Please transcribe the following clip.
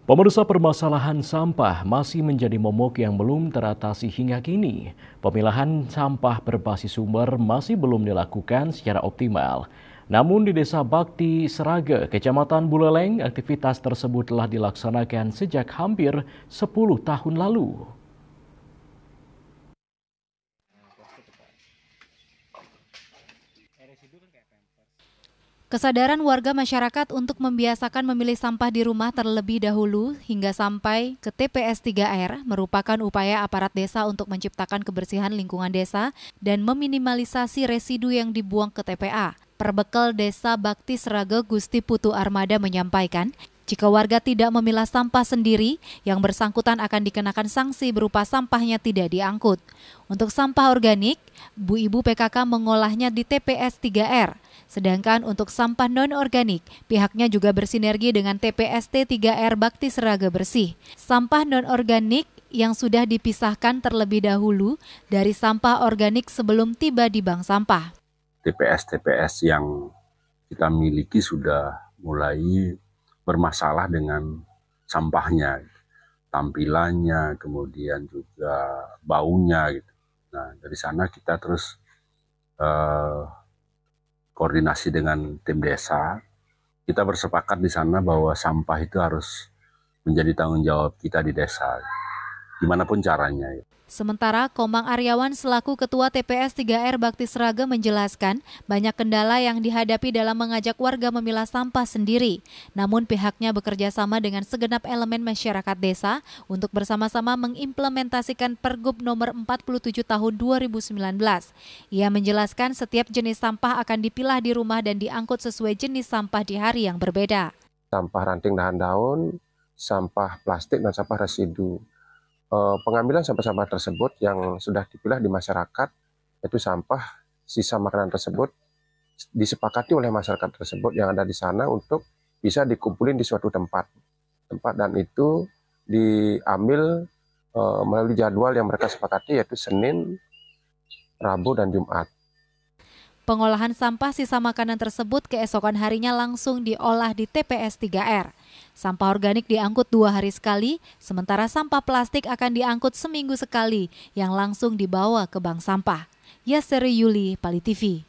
Pemirsa, permasalahan sampah masih menjadi momok yang belum teratasi hingga kini. Pemilahan sampah berbasis sumber masih belum dilakukan secara optimal. Namun di Desa Bakti Seraga, Kecamatan Buleleng, aktivitas tersebut telah dilaksanakan sejak hampir 10 tahun lalu. Kesadaran warga masyarakat untuk membiasakan memilih sampah di rumah terlebih dahulu hingga sampai ke TPS 3R merupakan upaya aparat desa untuk menciptakan kebersihan lingkungan desa dan meminimalisasi residu yang dibuang ke TPA. Perbekal Desa Bakti Seraga Gusti Putu Armada menyampaikan, jika warga tidak memilah sampah sendiri, yang bersangkutan akan dikenakan sanksi berupa sampahnya tidak diangkut. Untuk sampah organik, ibu-ibu PKK mengolahnya di TPS 3R. Sedangkan untuk sampah non-organik, pihaknya juga bersinergi dengan TPST 3R Bakti Seraga Bersih. Sampah non-organik yang sudah dipisahkan terlebih dahulu dari sampah organik sebelum tiba di bank sampah. TPS-TPS yang kita miliki sudah mulai bermasalah dengan sampahnya, tampilannya, kemudian juga baunya. Gitu. Nah, dari sana kita terus koordinasi dengan tim desa. Kita bersepakat di sana bahwa sampah itu harus menjadi tanggung jawab kita di desa, gimana pun caranya. Sementara Komang Aryawan selaku Ketua TPS 3R Bakti Seraga menjelaskan banyak kendala yang dihadapi dalam mengajak warga memilah sampah sendiri. Namun pihaknya bekerja sama dengan segenap elemen masyarakat desa untuk bersama-sama mengimplementasikan Pergub nomor 47 tahun 2019. Ia menjelaskan setiap jenis sampah akan dipilah di rumah dan diangkut sesuai jenis sampah di hari yang berbeda. Sampah ranting daun, sampah plastik dan sampah residu. Pengambilan sampah-sampah tersebut yang sudah dipilah di masyarakat, yaitu sampah sisa makanan tersebut disepakati oleh masyarakat tersebut yang ada di sana untuk bisa dikumpulin di suatu tempat dan itu diambil melalui jadwal yang mereka sepakati, yaitu Senin, Rabu, dan Jumat. Pengolahan sampah sisa makanan tersebut keesokan harinya langsung diolah di TPS 3R. Sampah organik diangkut 2 hari sekali, sementara sampah plastik akan diangkut seminggu sekali yang langsung dibawa ke bank sampah. Yaseri Yuli, Pali TV.